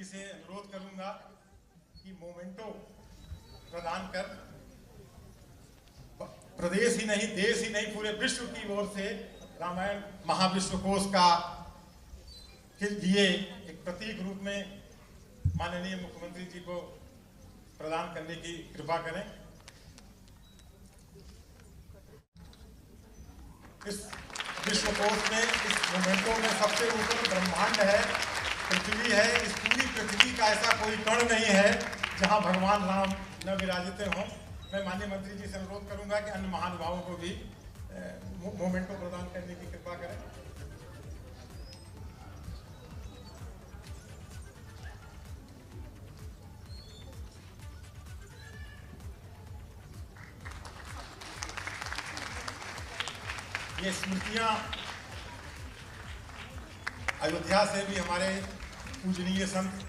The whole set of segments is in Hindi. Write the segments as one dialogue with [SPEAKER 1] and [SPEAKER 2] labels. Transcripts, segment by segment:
[SPEAKER 1] जी से अनुरोध करूंगा कि मोमेंटो प्रदान कर प्रदेश ही नहीं, देश ही नहीं, पूरे विश्व की ओर से रामायण महाविश्वकोश का के लिए एक प्रतीक रूप में माननीय मुख्यमंत्री जी को प्रदान करने की कृपा करें। इस विश्वकोश में, इस मोमेंटो में सबसे ऊपर ब्रह्मांड है, पृथ्वी है। इस पूरी पृथ्वी का ऐसा कोई कण नहीं है जहां भगवान राम न विराजित हों। मैं माननीय मंत्री जी से अनुरोध करूंगा कि अन्य महानुभावों को भी मोमेंटो प्रदान करने की कृपा करें। ये स्मृतियां अयोध्या से भी हमारे पूजनीय संत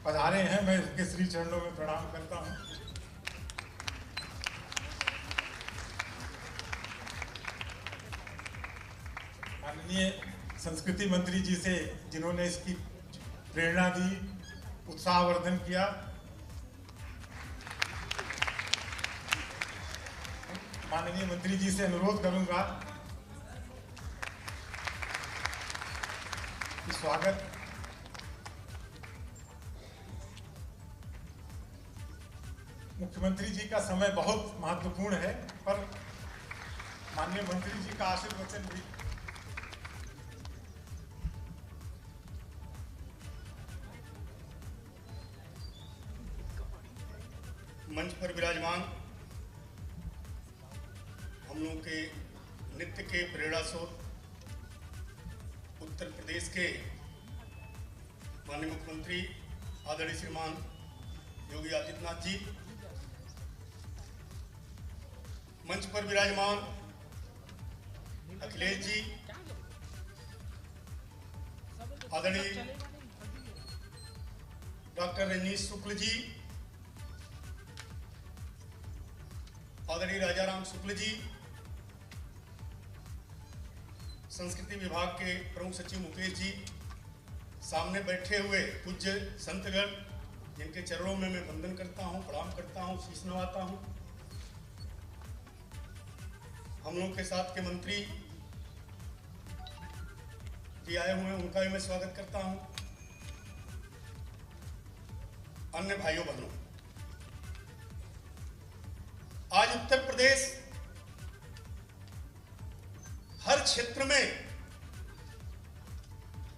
[SPEAKER 1] पधारे हैं। मैं उनके श्री चरणों में प्रणाम करता हूं। माननीय संस्कृति मंत्री जी से, जिन्होंने इसकी प्रेरणा दी, उत्साहवर्धन किया, माननीय मंत्री जी से अनुरोध करूंगा कि स्वागत मुख्यमंत्री जी का समय बहुत महत्वपूर्ण है, पर माननीय मंत्री जी का आशीर्वचन भी।
[SPEAKER 2] मंच पर विराजमान हम लोगों के नित्य के प्रेरणा स्रोत उत्तर प्रदेश के माननीय मुख्यमंत्री आदरणीय श्रीमान योगी आदित्यनाथ जी, मंच पर विराजमान अखिलेश जी, आदरणीय डॉक्टर रजनीश शुक्ल जी, आदरणीय राजाराम शुक्ल जी, संस्कृति विभाग के प्रमुख सचिव मुकेश जी, सामने बैठे हुए पूज्य संतगण जिनके चरणों में मैं वंदन करता हूं, प्रणाम करता हूं, शीश नवाता हूं। हम लोग के साथ के मंत्री जी आए हुए हैं, उनका भी मैं स्वागत करता हूं। अन्य भाइयों बहनों, आज उत्तर प्रदेश हर क्षेत्र में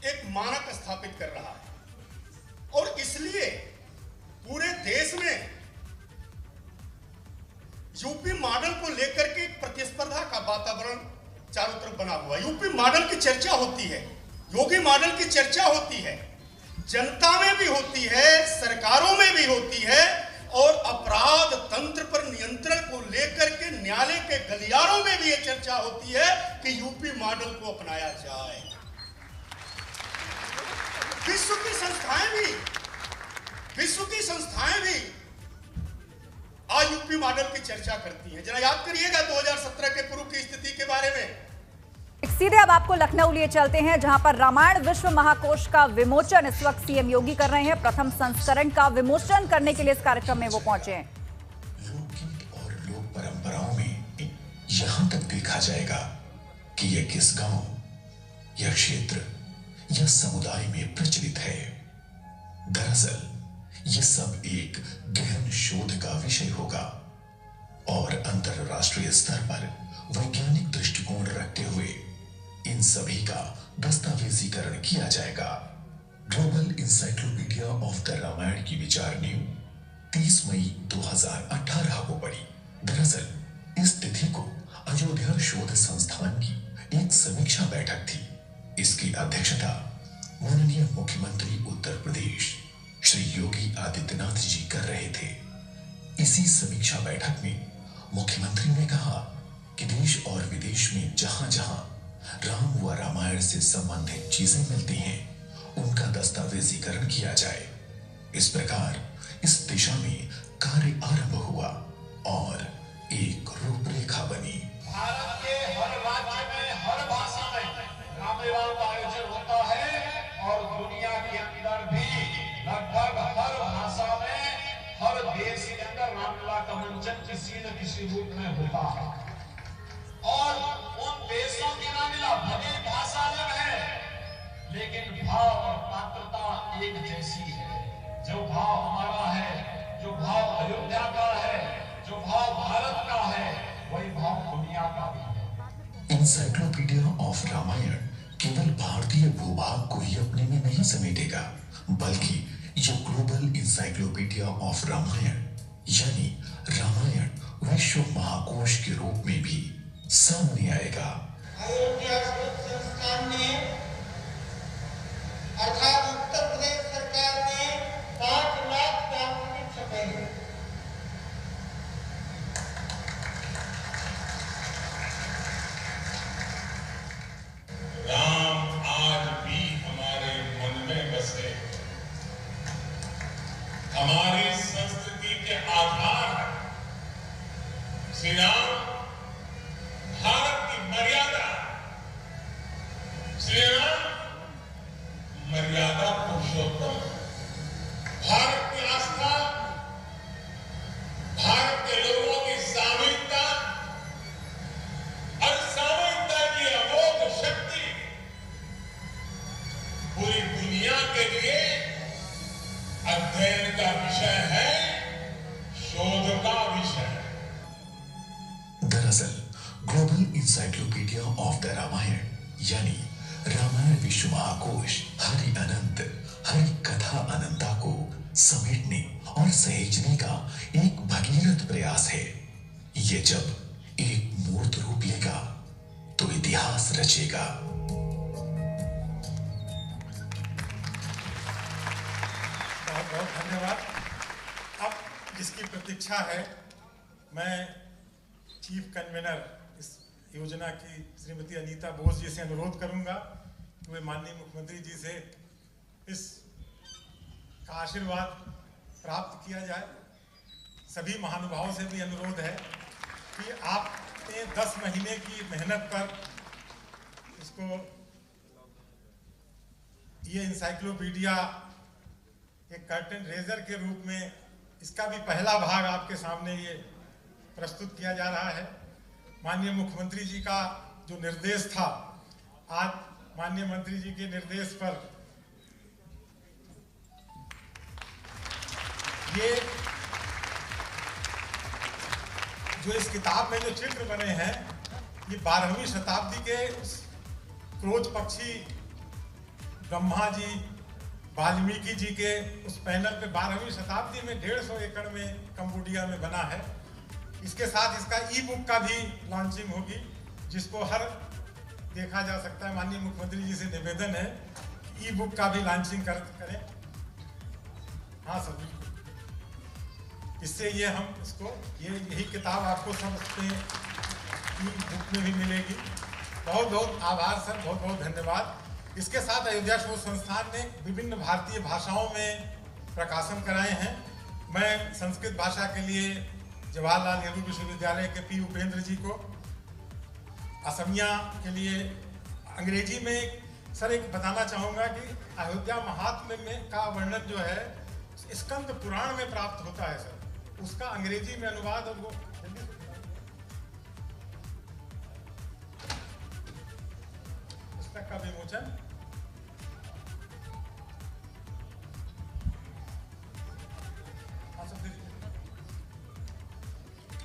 [SPEAKER 2] एक मानक स्थापित कर रहा है और इसलिए पूरे देश में यूपी मॉडल को लेकर के एक प्रतिस्पर्धा का वातावरण चारों तरफ बना हुआ है। यूपी मॉडल की चर्चा होती है, योगी मॉडल की चर्चा होती है, जनता में भी होती है, सरकारों में भी होती है और अपराध तंत्र पर नियंत्रण को लेकर के न्यायालय के गलियारों में भी यह चर्चा होती है कि यूपी मॉडल को अपनाया जाए। विश्व की संस्थाएं भी आज यूपी मॉडल की चर्चा करती हैं। जरा याद करिएगा 2017 के पूर्व की स्थिति के बारे में।
[SPEAKER 3] सीधे अब आपको लखनऊ लिए चलते हैं, जहां पर रामायण विश्व महाकोश का विमोचन इस वक्त सीएम योगी कर रहे हैं। प्रथम संस्करण का विमोचन करने के लिए इस कार्यक्रम में वो पहुंचे हैं।
[SPEAKER 4] लोकगीत और लोक परंपराओं में यहां तक देखा जाएगा कि यह किस गांव या क्षेत्र या समुदाय में प्रचलित है। दरअसल यह सब एक गहन शोध का विषय होगा और अंतरराष्ट्रीय स्तर पर वैज्ञानिक दृष्टिकोण रखते हुए इन सभी का दस्तावेजीकरण किया जाएगा। Global encyclopedia of the Ramayana की विचार नींव 30 मई 2018 को पड़ी। दरअसल इस तिथि को अयोध्या शोध संस्थान की एक समीक्षा बैठक थी। इसकी अध्यक्षता माननीय मुख्यमंत्री उत्तर प्रदेश श्री योगी आदित्यनाथ जी कर रहे थे। इसी समीक्षा बैठक में मुख्यमंत्री ने कहा कि देश और विदेश में जहां जहां राम व रामायण से संबंधित चीजें मिलती हैं, उनका दस्तावेजीकरण किया जाए। इस प्रकार इस दिशा में कार्य आरंभ हुआ और एक रूपरेखा बनी।
[SPEAKER 5] भारत के हर राज्य में, हर भाषा में रामलीला का आयोजन होता है और दुनिया के अंदर भी किसी रूप में होता है। और उन देशों की ना मिला, भले भाषा अलग है लेकिन भाव और पात्रता एक जैसी है। जो भाव हमारा है, जो भाव अयोध्या का है, जो भाव भारत का है, वही भाव दुनिया का भी है।
[SPEAKER 4] इंसाइक्लोपीडिया ऑफ रामायण केवल भारतीय भूभाग को ही अपने में नहीं समेटेगा, बल्कि ये ग्लोबल इंसाइक्लोपीडिया ऑफ रामायण यानी रामायण विश्व महाकोश के रूप में भी सामने आएगा।
[SPEAKER 6] अयोध्या शोध संस्थान ने अर्थात उत्तर प्रदेश सरकार ने 5 लाख डॉक्यूमेंट छपे हैं।
[SPEAKER 7] राम आज भी हमारे मन में बसे, हमारी संस्कृति के आधार है। श्री राम भारत की मर्यादा, श्री राम मर्यादा पुरुषोत्तम, भारत की आस्था, भारत के लोगों की सामूहिकता और सामूहिकता की अमोघ शक्ति पूरी दुनिया के लिए अध्ययन का विषय है, शोध का विषय है।
[SPEAKER 4] दरअसल global encyclopedia of the Ramayana यानी रामायण विश्व महाकोश हरि अनंत हरि कथा अनंता को समेटने और सहेजने का एक भगीरथ प्रयास है। ये जब एक मूर्त रूप लेगा तो इतिहास रचेगा।
[SPEAKER 1] बहुत बहुत धन्यवाद। अब जिसकी प्रतीक्षा है, मैं चीफ कन्वीनर इस योजना की श्रीमती अनीता बोस जी से अनुरोध करूंगा कि वे माननीय मुख्यमंत्री जी से इस का आशीर्वाद प्राप्त किया जाए। सभी महानुभावों से भी अनुरोध है कि आपने 10 महीने की मेहनत पर इसको ये इंसाइक्लोपीडिया एक कर्टन रेजर के रूप में इसका भी पहला भाग आपके सामने ये प्रस्तुत किया जा रहा है। माननीय मुख्यमंत्री जी का जो निर्देश था, आज माननीय मंत्री जी के निर्देश पर ये जो इस किताब में जो चित्र बने हैं, ये 12वीं शताब्दी के उस क्रोध पक्षी ब्रह्मा जी वाल्मीकि जी के उस पैनल पे 12वीं शताब्दी में 150 एकड़ में कंबोडिया में बना है। इसके साथ इसका ई बुक का भी लॉन्चिंग होगी, जिसको हर देखा जा सकता है। माननीय मुख्यमंत्री जी से निवेदन है कि ई बुक का भी लॉन्चिंग करें। हाँ सर, इससे ये हम इसको यही किताब आपको सब उसमें ई बुक में भी मिलेगी। बहुत बहुत आभार सर, बहुत बहुत धन्यवाद। इसके साथ अयोध्या शोध संस्थान ने विभिन्न भारतीय भाषाओं में प्रकाशन कराए हैं। मैं संस्कृत भाषा के लिए जवाहरलाल नेहरू विश्वविद्यालय के पी उपेंद्र जी को, असमिया के लिए अंग्रेजी में सर एक बताना चाहूँगा कि अयोध्या महात्म्य में का वर्णन जो है स्कंद पुराण में प्राप्त होता है सर, उसका अंग्रेजी में अनुवाद और वो पुस्तक का विमोचन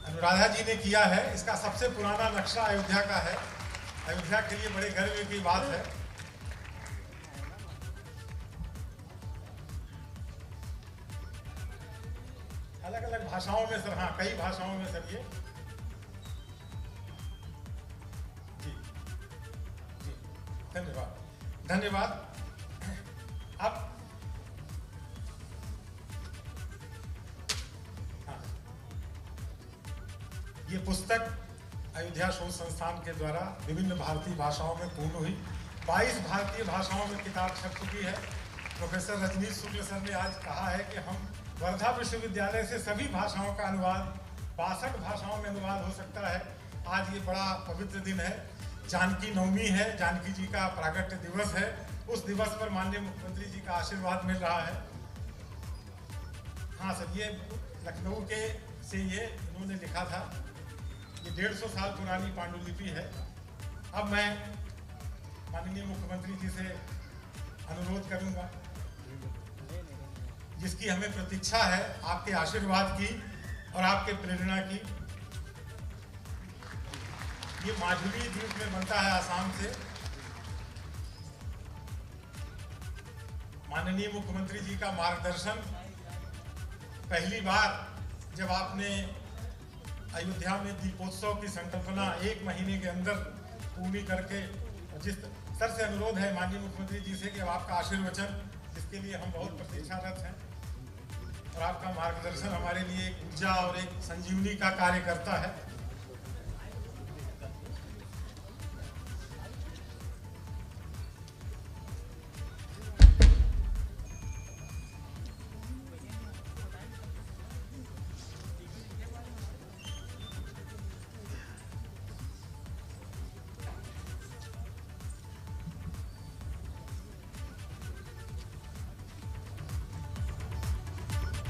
[SPEAKER 1] अनुराधा जी ने किया है। इसका सबसे पुराना नक्शा अयोध्या का है। अयोध्या के लिए बड़े गर्व की बात है। अलग अलग भाषाओं में सर, हाँ कई भाषाओं में सर ये जी जी धन्यवाद धन्यवाद। अब ये पुस्तक अयोध्या शोध संस्थान के द्वारा विभिन्न भारतीय भाषाओं में पूर्ण हुई। 22 भारतीय भाषाओं में किताब छप चुकी है। प्रोफेसर रजनीश शुक्ल सर ने आज कहा है कि हम वर्धा विश्वविद्यालय से सभी भाषाओं का अनुवाद 62 भाषाओं में अनुवाद हो सकता है। आज ये बड़ा पवित्र दिन है, जानकी नवमी है, जानकी जी का प्रागट्य दिवस है। उस दिवस पर माननीय मुख्यमंत्री जी का आशीर्वाद मिल रहा है। हाँ सर, ये लखनऊ के से ये इन्होंने लिखा था। ये 150 साल पुरानी पांडुलिपि है। अब मैं माननीय मुख्यमंत्री जी से अनुरोध करूंगा, जिसकी हमें प्रतीक्षा है आपके आशीर्वाद की और आपके प्रेरणा की। ये माजुली द्वीप में बनता है, आसाम से। माननीय मुख्यमंत्री जी का मार्गदर्शन, पहली बार जब आपने अयोध्या में दीपोत्सव की संकल्पना 1 महीने के अंदर पूरी करके, जिस स्तर से अनुरोध है माननीय मुख्यमंत्री जी से कि अब आपका आशीर्वचन, जिसके लिए हम बहुत प्रतीक्षारत हैं, और आपका मार्गदर्शन हमारे लिए एक ऊर्जा और एक संजीवनी का कार्य करता है।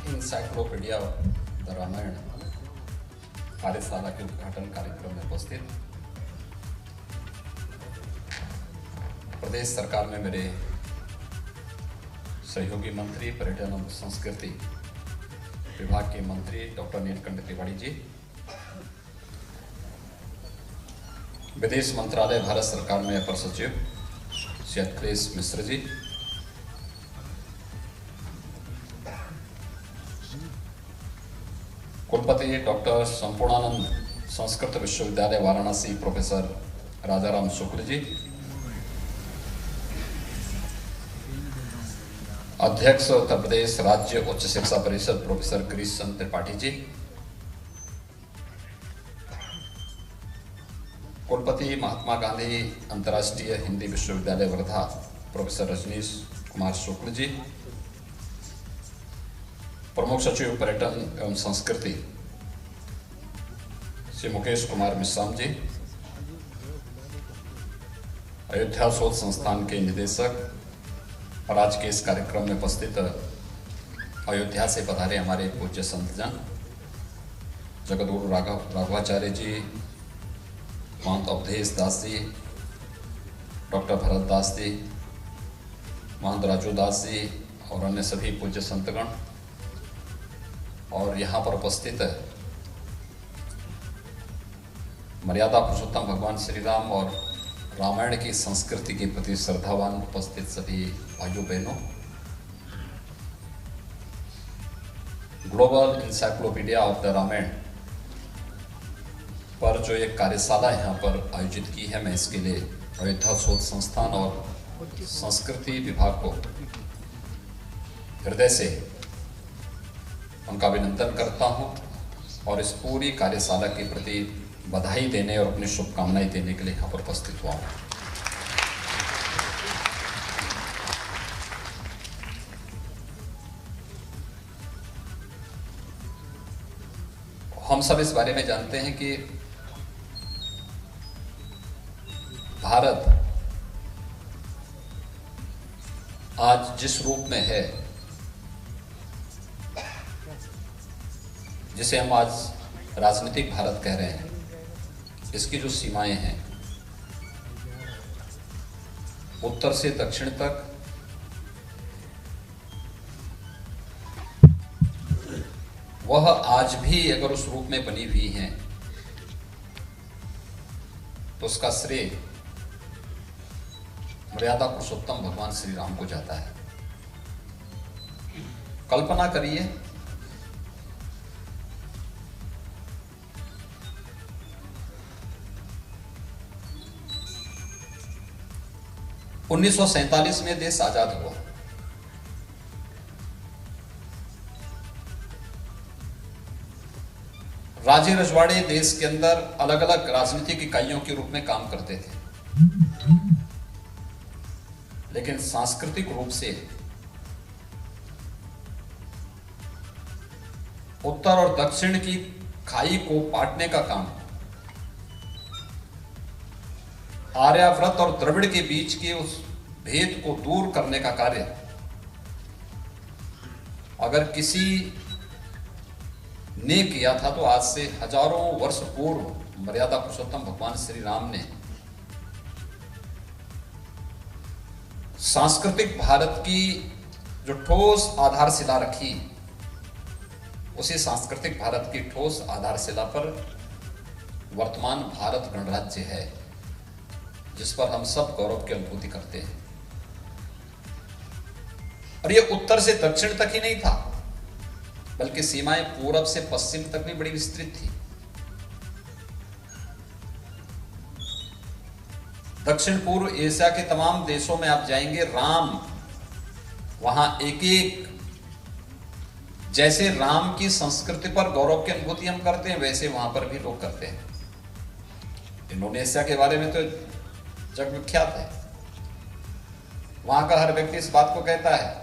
[SPEAKER 8] इंसाइक्लोपीडिया द रामायण कार्यशाला के उद्घाटन कार्यक्रम में उपस्थित प्रदेश सरकार में मेरे सहयोगी मंत्री पर्यटन और संस्कृति विभाग के मंत्री डॉक्टर नीलकंठ तिवारी जी, विदेश मंत्रालय भारत सरकार में अपर सचिव श्री अखिलेश मिश्र जी, कुलपति डॉक्टर संपूर्णानंद संस्कृत विश्वविद्यालय वाराणसी प्रोफेसर राजाराम शुक्ल जी, अध्यक्ष उत्तर प्रदेश राज्य उच्च शिक्षा परिषद प्रोफेसर गिरीश चंद्र त्रिपाठी जी, कुलपति महात्मा गांधी अंतर्राष्ट्रीय हिंदी विश्वविद्यालय वर्धा प्रोफेसर रजनीश कुमार शुक्ल जी, प्रमुख सचिव पर्यटन एवं संस्कृति श्री मुकेश कुमार मिश्राम जी, अयोध्या शोध संस्थान के निदेशक और आज के इस कार्यक्रम में उपस्थित अयोध्या से पधारे हमारे पूज्य संतजन, जगद्गुरु राघवाचार्य जी, महंत अवधेश दास जी, डॉक्टर भरत दास जी, महंत राजू दास जी और अन्य सभी पूज्य संतगण, और यहाँ पर उपस्थित मर्यादा पुरुषोत्तम भगवान श्री राम और रामायण की संस्कृति के प्रति श्रद्धावान उपस्थित सभी भाइयों बहनों, global encyclopedia of the Ramayana पर जो एक कार्यशाला यहाँ पर आयोजित की है, मैं इसके लिए अयोध्या शोध संस्थान और संस्कृति विभाग को हृदय से उनका अभिनंदन करता हूं और इस पूरी कार्यशाला के प्रति बधाई देने और अपनी शुभकामनाएं देने के लिए यहाँ पर उपस्थित हुआ हूं। हम सब इस बारे में जानते हैं कि भारत आज जिस रूप में है, जिसे हम आज राजनीतिक भारत कह रहे हैं, इसकी जो सीमाएं हैं उत्तर से दक्षिण तक, वह आज भी अगर उस रूप में बनी हुई हैं तो उसका श्रेय मर्यादा पुरुषोत्तम भगवान श्री राम को जाता है। कल्पना करिए, उन्नीस 1947 में देश आजाद हुआ। राजे रजवाड़े देश के अंदर अलग अलग राजनीतिक इकाइयों के रूप में काम करते थे, लेकिन सांस्कृतिक रूप से उत्तर और दक्षिण की खाई को पाटने का काम, आर्यावर्त और द्रविड़ के बीच के उस भेद को दूर करने का कार्य अगर किसी ने किया था तो आज से हजारों वर्ष पूर्व मर्यादा पुरुषोत्तम भगवान श्री राम ने सांस्कृतिक भारत की जो ठोस आधारशिला रखी, उसी सांस्कृतिक भारत की ठोस आधारशिला पर वर्तमान भारत गणराज्य है, जिस पर हम सब गौरव की अनुभूति करते हैं। और ये उत्तर से दक्षिण तक ही नहीं था, बल्कि सीमाएं पूरब से पश्चिम तक भी बड़ी विस्तृत थी। दक्षिण पूर्व एशिया के तमाम देशों में आप जाएंगे, राम वहां एक एक, जैसे राम की संस्कृति पर गौरव की अनुभूति हम करते हैं, वैसे वहां पर भी लोग करते हैं। इंडोनेशिया के बारे में तो जग विख्यात है। वहां का हर व्यक्ति इस बात को कहता है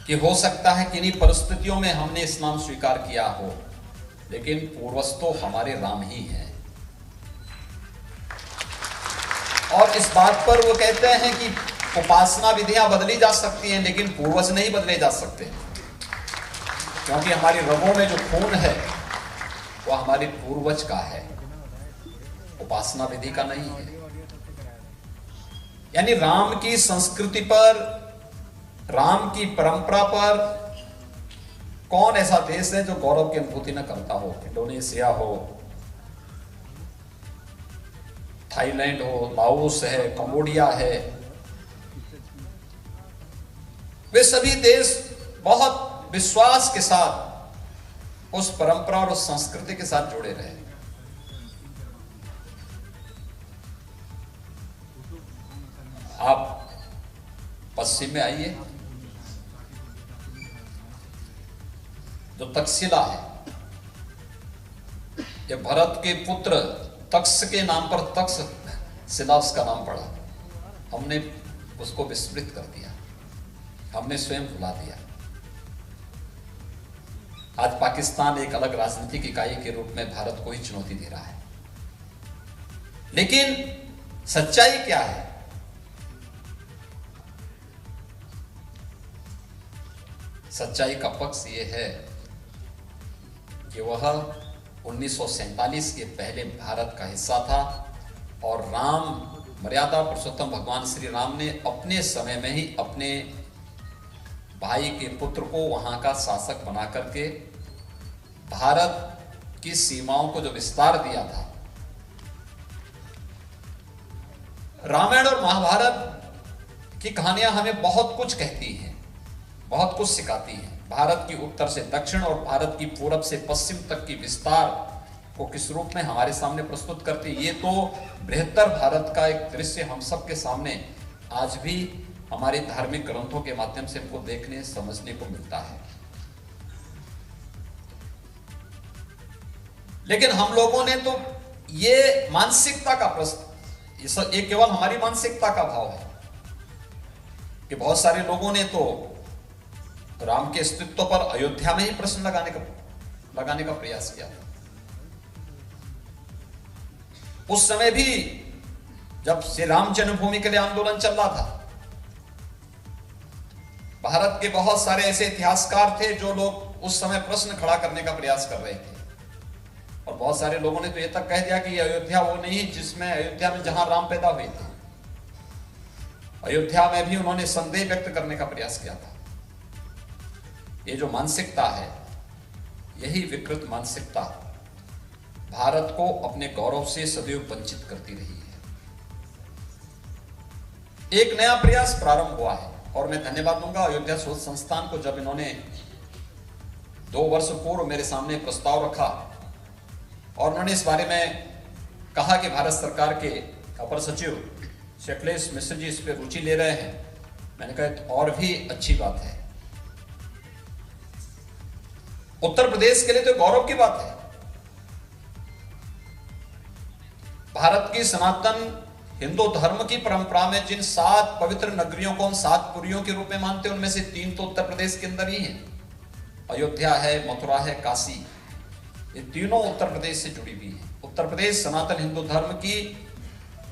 [SPEAKER 8] कि हो सकता है कि इन्हीं परिस्थितियों में हमने इस्लाम स्वीकार किया हो, लेकिन पूर्वज तो हमारे राम ही हैं। और इस बात पर वो कहते हैं कि उपासना विधियां बदली जा सकती हैं, लेकिन पूर्वज नहीं बदले जा सकते, क्योंकि हमारी रगों में जो खून है वो हमारे पूर्वज का है, उपासना विधि का नहीं है। यानी राम की संस्कृति पर, राम की परंपरा पर कौन ऐसा देश है जो गौरव की अनुभूति न करता हो? इंडोनेशिया हो, थाईलैंड हो, लाओस है, कंबोडिया है, वे सभी देश बहुत विश्वास के साथ उस परंपरा और उस संस्कृति के साथ जुड़े रहे। आप पश्चिम में आइए, जो तक्षशिला है, ये भरत के पुत्र तक्ष के नाम पर तक्षशिला उसका नाम पड़ा। हमने उसको विस्मृत कर दिया, हमने स्वयं भुला दिया। आज पाकिस्तान एक अलग राजनीतिक इकाई के रूप में भारत को ही चुनौती दे रहा है, लेकिन सच्चाई क्या है? सच्चाई का पक्ष यह है कि वह 1947 के पहले भारत का हिस्सा था, और राम, मर्यादा पुरुषोत्तम भगवान श्री राम ने अपने समय में ही अपने भाई के पुत्र को वहां का शासक बना करके भारत की सीमाओं को जो विस्तार दिया था। रामायण और महाभारत की कहानियां हमें बहुत कुछ कहती हैं, बहुत कुछ सिखाती हैं। भारत की उत्तर से दक्षिण और भारत की पूरब से पश्चिम तक की विस्तार को किस रूप में हमारे सामने प्रस्तुत करती है। ये तो बृहत्तर भारत का एक दृश्य हम सबके सामने आज भी हमारे धार्मिक ग्रंथों के माध्यम से हमको देखने समझने को मिलता है। लेकिन हम लोगों ने तो ये मानसिकता का प्रश्न, ये केवल हमारी मानसिकता का भाव है कि बहुत सारे लोगों ने तो राम के अस्तित्व पर अयोध्या में ही प्रश्न लगाने का प्रयास किया था। उस समय भी जब श्री राम जन्मभूमि के लिए आंदोलन चल रहा था, भारत के बहुत सारे ऐसे इतिहासकार थे जो लोग उस समय प्रश्न खड़ा करने का प्रयास कर रहे थे, और बहुत सारे लोगों ने तो यह तक कह दिया कि अयोध्या वो नहीं जिसमें, अयोध्या में जहां राम पैदा हुए थे। अयोध्या में भी उन्होंने संदेह व्यक्त करने का प्रयास किया था। ये जो मानसिकता है, यही विकृत मानसिकता भारत को अपने गौरव से सदैव वंचित करती रही है। एक नया प्रयास प्रारंभ हुआ है, और मैं धन्यवाद दूंगा अयोध्या शोध संस्थान को, जब इन्होंने 2 वर्ष पूर्व मेरे सामने प्रस्ताव रखा और उन्होंने इस बारे में कहा कि भारत सरकार के अपर सचिव श्री अखिलेश मिश्र जी इस पर रुचि ले रहे हैं। मैंने कहा और भी अच्छी बात है, उत्तर प्रदेश के लिए तो गौरव की बात है। भारत की सनातन हिंदू धर्म की परंपरा में जिन 7 पवित्र नगरियों को हम 7 पुरियों के रूप में मानते हैं, उनमें से 3 तो उत्तर प्रदेश के अंदर ही हैं। अयोध्या है, मथुरा है, काशी, ये तीनों उत्तर प्रदेश से जुड़ी हुई हैं। उत्तर प्रदेश सनातन हिंदू धर्म की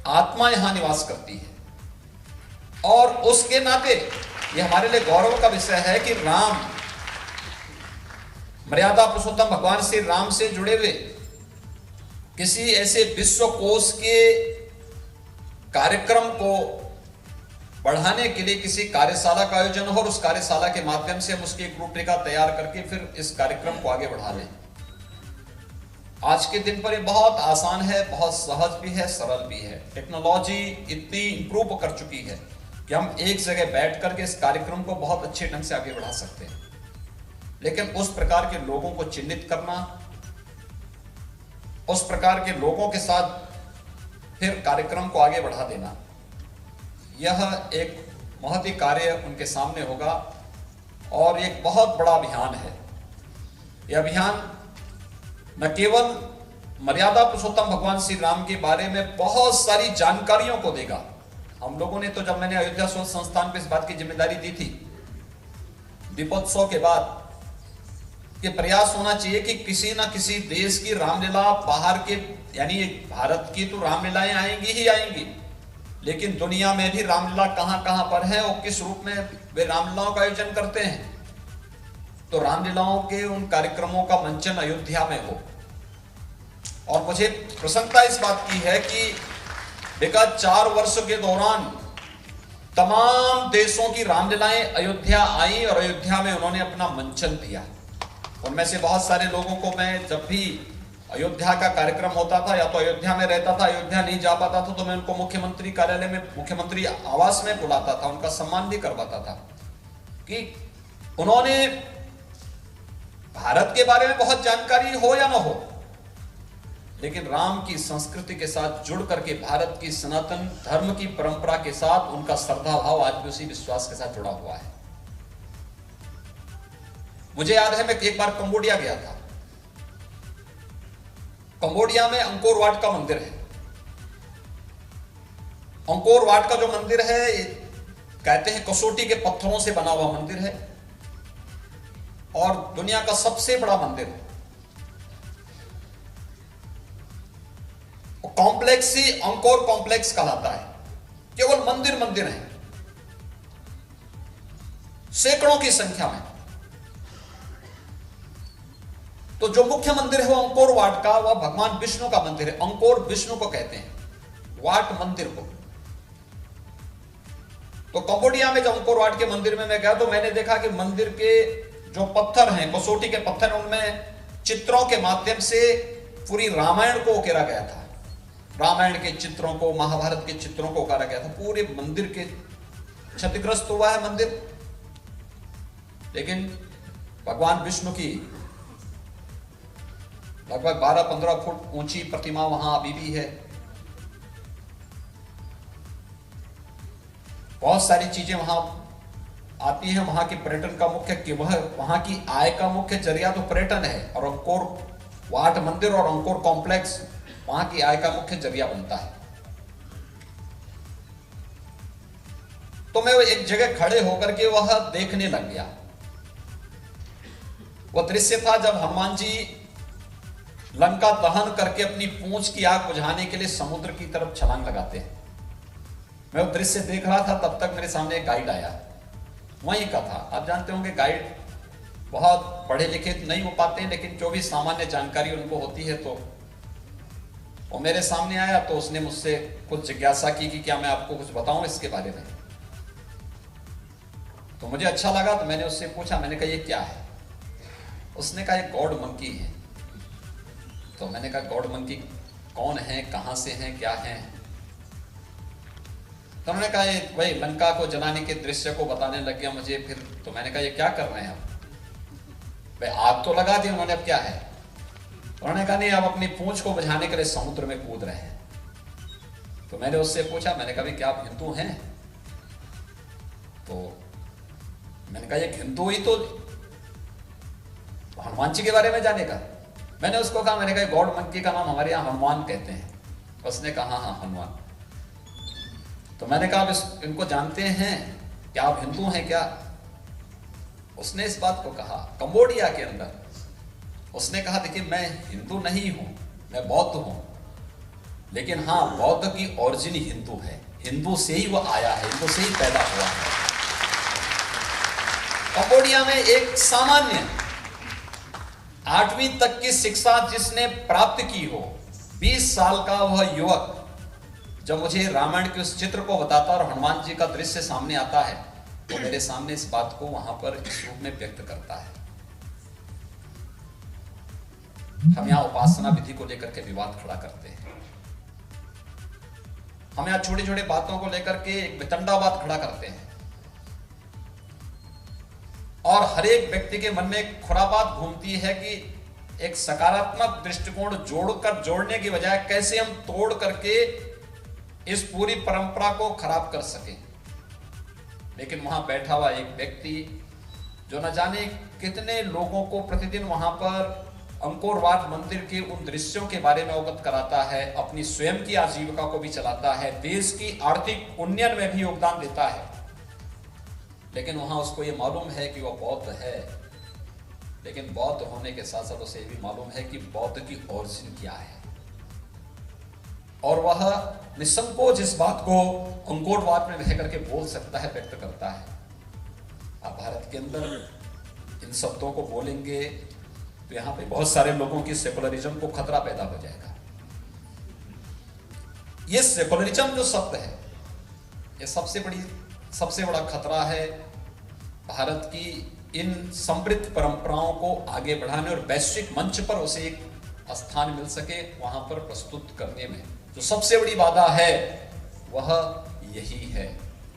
[SPEAKER 8] आत्मा यहां निवास करती है, और उसके नाते ये हमारे लिए गौरव का विषय है कि राम मर्यादा पुरुषोत्तम भगवान श्री राम से जुड़े हुए किसी ऐसे विश्व कोश के कार्यक्रम को बढ़ाने के लिए किसी कार्यशाला का आयोजन हो और उस कार्यशाला के माध्यम से हम उसकी एक रूपरेखा तैयार करके फिर इस कार्यक्रम को आगे बढ़ा लें। आज के दिन पर ये बहुत आसान है, बहुत सहज भी है, सरल भी है। टेक्नोलॉजी इतनी इंप्रूव कर चुकी है कि हम एक जगह बैठ करके इस कार्यक्रम को बहुत अच्छे ढंग से आगे बढ़ा सकते हैं, लेकिन उस प्रकार के लोगों को चिन्हित करना, उस प्रकार के लोगों के साथ फिर कार्यक्रम को आगे बढ़ा देना, यह एक महती कार्य उनके सामने होगा और एक बहुत बड़ा अभियान है। यह अभियान न केवल मर्यादा पुरुषोत्तम भगवान श्री राम के बारे में बहुत सारी जानकारियों को देगा। हम लोगों ने तो, जब मैंने अयोध्या शोध संस्थान पे इस बात की जिम्मेदारी दी थी, दीपोत्सव के बाद कि प्रयास होना चाहिए कि किसी ना किसी देश की रामलीला बाहर के, यानी भारत की तो रामलीलाएं आएंगी ही आएंगी, लेकिन दुनिया में भी रामलीला कहां कहां पर है और किस रूप में वे रामलीलाओं का आयोजन करते हैं। तो रामलीलाओं के उन कार्यक्रमों का मंचन अयोध्या में हो। और मुझे प्रसन्नता इस बात की है कि विगत 4 वर्ष के दौरान तमाम देशों की रामलीलाएं अयोध्या आई और अयोध्या में उन्होंने अपना मंचन दिया। उनमें से बहुत सारे लोगों को मैं, जब भी अयोध्या का कार्यक्रम होता था या तो अयोध्या में रहता था, अयोध्या नहीं जा पाता था, तो मैं उनको मुख्यमंत्री कार्यालय में, मुख्यमंत्री आवास में बुलाता था, उनका सम्मान भी करवाता था कि उन्होंने भारत के बारे में बहुत जानकारी हो या ना हो, लेकिन राम की संस्कृति के साथ जुड़ करके भारत की सनातन धर्म की परंपरा के साथ उनका श्रद्धा भाव आज भी उसी विश्वास के साथ जुड़ा हुआ है। मुझे याद है, मैं एक बार कंबोडिया गया था। कंबोडिया में अंकोर वाट का मंदिर है। अंकोर वाट का जो मंदिर है, कहते हैं कसौटी के पत्थरों से बना हुआ मंदिर है और दुनिया का सबसे बड़ा मंदिर है। कॉम्प्लेक्स ही अंकोर कॉम्प्लेक्स कहलाता है। केवल मंदिर मंदिर हैं, सैकड़ों की संख्या में। तो जो मुख्य मंदिर है वो अंकोर वाट का, वह भगवान विष्णु का मंदिर है। अंकोर विष्णु को कहते हैं, वाट मंदिर को। तो कंबोडिया में जब अंकोर वाट के मंदिर में मैं गया तो मैंने देखा कि मंदिर के जो पत्थर हैं, कसौटी के पत्थर, उनमें चित्रों के माध्यम से पूरी रामायण को उकेरा गया था। रामायण के चित्रों को, महाभारत के चित्रों को उकेरा गया था। पूरे मंदिर के क्षतिग्रस्त हुआ है मंदिर, लेकिन भगवान विष्णु की लगभग 12-15 फुट ऊंची प्रतिमा वहां अभी भी है। बहुत सारी चीजें वहां आती हैं। वहां के पर्यटन का मुख्य, वहां की आय का मुख्य जरिया तो पर्यटन है, और अंकोर वाट मंदिर और अंकोर कॉम्प्लेक्स वहां की आय का मुख्य जरिया बनता है। तो मैं एक जगह खड़े होकर के वह देखने लग गया। वह दृश्य था जब हनुमान जी लंका दहन करके अपनी पूंछ की आग बुझाने के लिए समुद्र की तरफ छलांग लगाते हैं। मैं वो दृश्य देख रहा था, तब तक मेरे सामने एक गाइड आया, वहीं का था। आप जानते होंगे गाइड बहुत पढ़े लिखे नहीं हो पाते हैं, लेकिन जो भी सामान्य जानकारी उनको होती है, तो वो मेरे सामने आया। तो उसने मुझसे कुछ जिज्ञासा की कि क्या मैं आपको कुछ बताऊं इसके बारे में। तो मुझे अच्छा लगा, तो मैंने उससे पूछा, मैंने कहा ये क्या है? उसने कहा ये गॉड मंकी है। तो मैंने कहा गॉड मंकी कौन है, कहां से हैं, क्या हैं? तो उन्होंने कहा ये वही लंका को जलाने के दृश्य को बताने लग गया मुझे। फिर तो मैंने कहा ये क्या कर रहे हैं आप? भाई आग तो लगा दी उन्होंने, अब क्या है? उन्होंने कहा नहीं, अब अपनी पूंछ को बुझाने के लिए समुद्र में कूद रहे हैं। तो मैंने उससे पूछा, मैंने कहा क्या आप हिंदू हैं? तो मैंने कहा ये हिंदू ही तो हनुमान जी के बारे में जानेगा। मैंने उसको कहा, मैंने कहा गॉड मंकी का नाम हमारे यहाँ हनुमान कहते हैं। उसने कहा हाँ हनुमान। तो मैंने कहा आप इनको जानते हैं, क्या आप हिंदू हैं क्या? उसने इस बात को कहा कंबोडिया के अंदर। उसने कहा देखिए मैं हिंदू नहीं हूं, मैं बौद्ध हूं, लेकिन हाँ बौद्ध की ओरिजिन हिंदू है, हिंदू से ही वो आया है, हिंदू से ही पैदा हुआ है। कंबोडिया में एक सामान्य 8वीं तक की शिक्षा जिसने प्राप्त की हो, 20 साल का वह युवक जब मुझे रामायण के उस चित्र को बताता और हनुमान जी का दृश्य सामने आता है तो मेरे सामने इस बात को वहां पर इस रूप में व्यक्त करता है। हम यहां उपासना विधि को लेकर के विवाद खड़ा करते हैं, हम यहां छोटी छोटी बातों को लेकर के एक वितंडावाद खड़ा करते हैं और हर एक व्यक्ति के मन में एक खुरापात घूमती है कि एक सकारात्मक दृष्टिकोण जोड़ने की बजाय कैसे हम तोड़ करके इस पूरी परंपरा को खराब कर सकें। लेकिन वहां बैठा हुआ एक व्यक्ति जो न जाने कितने लोगों को प्रतिदिन वहां पर अंकोरवाट मंदिर के उन दृश्यों के बारे में अवगत कराता है, अपनी स्वयं की आजीविका को भी चलाता है, देश की आर्थिक उन्नयन में भी योगदान देता है, लेकिन वहां उसको ये मालूम है कि वह बौद्ध है। लेकिन बौद्ध होने के साथ साथ उसे भी मालूम है कि बौद्ध की ओरिजिन क्या है और वह निसंकोच इस बात को अंकोरवाट में रह करके बोल सकता है, व्यक्त करता है। आप भारत के अंदर इन शब्दों को बोलेंगे तो यहां पे बहुत सारे लोगों की सेकुलरिज्म को खतरा पैदा हो जाएगा। ये सेकुलरिज्म जो शब्द है, ये सबसे बड़ा खतरा है भारत की इन समृद्ध परंपराओं को आगे बढ़ाने और वैश्विक मंच पर उसे एक स्थान मिल सके वहां पर प्रस्तुत करने में। जो सबसे बड़ी बाधा है वह यही है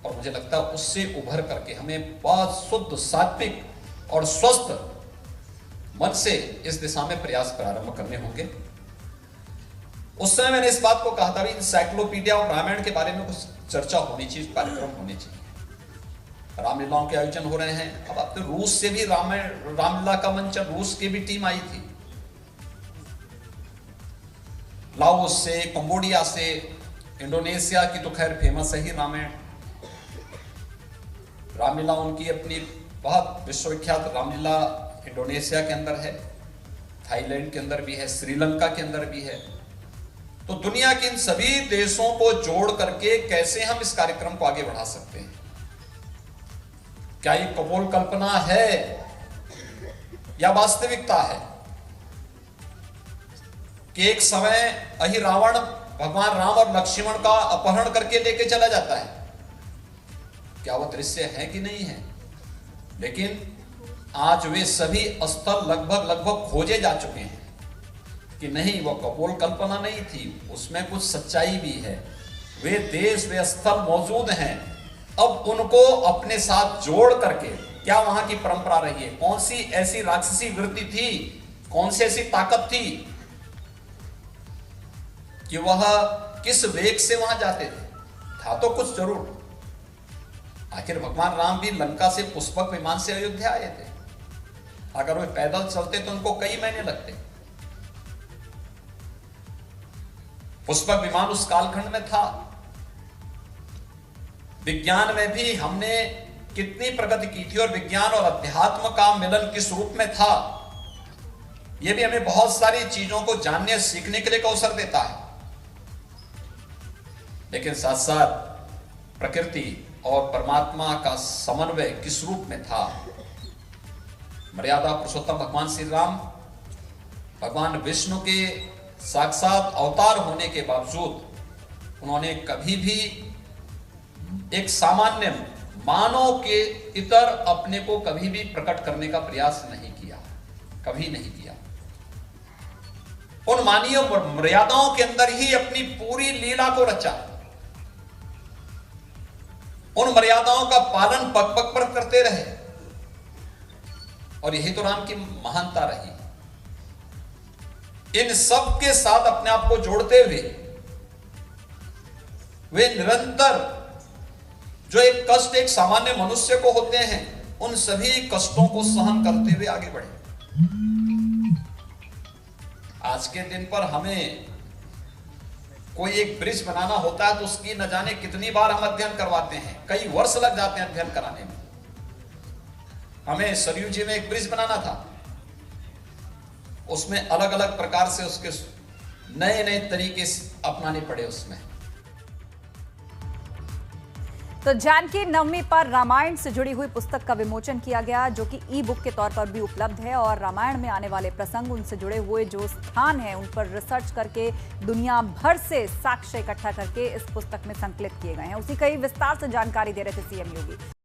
[SPEAKER 8] और मुझे लगता है उससे उभर करके हमें बहुत शुद्ध, सात्विक और स्वस्थ मन से इस दिशा में प्रयास प्रारंभ करने होंगे। उस समय मैंने इस बात को कहा था भी इंसाइक्लोपीडिया और रामायण के बारे में कुछ चर्चा होनी चाहिए, कार्यक्रम होने चाहिए। रामलीलाओं के आयोजन हो रहे हैं। अब आप तो रूस से भी रामलीला का मंचन, रूस की भी टीम आई थी, लाओस से, कंबोडिया से, इंडोनेशिया की तो खैर फेमस है ही रामायण। रामलीला उनकी अपनी बहुत विश्वविख्यात रामलीला इंडोनेशिया के अंदर है, थाईलैंड के अंदर भी है, श्रीलंका के अंदर भी है। तो दुनिया के इन सभी देशों को जोड़ करके कैसे हम इस कार्यक्रम को आगे बढ़ा सकते हैं? क्या ये कपोल कल्पना है या वास्तविकता है कि एक समय अहि रावण भगवान राम और लक्ष्मण का अपहरण करके लेके चला जाता है? क्या वो दृश्य है कि नहीं है? लेकिन आज वे सभी स्थल लगभग खोजे जा चुके हैं कि नहीं, वो कपोल कल्पना नहीं थी, उसमें कुछ सच्चाई भी है। वे देश, वे स्थल मौजूद हैं। अब उनको अपने साथ जोड़ करके क्या वहां की परंपरा रही है, कौन सी ऐसी राक्षसी वृत्ति थी, कौन सी ऐसी ताकत थी कि वह किस वेग से वहां जाते थे? था तो कुछ जरूर। आखिर भगवान राम भी लंका से पुष्पक विमान से अयोध्या आए थे। अगर वे पैदल चलते तो उनको कई महीने लगते। पुष्पक विमान उस कालखंड में था। विज्ञान में भी हमने कितनी प्रगति की थी और विज्ञान और अध्यात्म का मिलन किस रूप में था, यह भी हमें बहुत सारी चीजों को जानने सीखने के लिए अवसर देता है। लेकिन साथ साथ प्रकृति और परमात्मा का समन्वय किस रूप में था? मर्यादा पुरुषोत्तम भगवान श्री राम भगवान विष्णु के साक्षात अवतार होने के बावजूद उन्होंने कभी भी एक सामान्य मानव के इतर अपने को कभी भी प्रकट करने का प्रयास नहीं किया, कभी नहीं किया। उन मानवीय मर्यादाओं के अंदर ही अपनी पूरी लीला को रचा। उन मर्यादाओं का पालन पग पग पर करते रहे और यही तो राम की महानता रही। इन सब के साथ अपने आप को जोड़ते हुए वे निरंतर जो एक कष्ट एक सामान्य मनुष्य को होते हैं, उन सभी कष्टों को सहन करते हुए आगे बढ़े। आज के दिन पर हमें कोई एक ब्रिज बनाना होता है तो उसकी न जाने कितनी बार हम अध्ययन करवाते हैं, कई वर्ष लग जाते हैं अध्ययन कराने में। हमें सरयू जी में एक ब्रिज बनाना था, उसमें अलग अलग प्रकार से उसके नए नए तरीके अपनाने पड़े उसमें।
[SPEAKER 3] तो जानकी नवमी पर रामायण से जुड़ी हुई पुस्तक का विमोचन किया गया, जो कि ई बुक के तौर पर भी उपलब्ध है और रामायण में आने वाले प्रसंग, उनसे जुड़े हुए जो स्थान हैं, उन पर रिसर्च करके दुनिया भर से साक्ष्य इकट्ठा करके इस पुस्तक में संकलित किए गए हैं। उसी का ही विस्तार से जानकारी दे रहे थे सीएम योगी।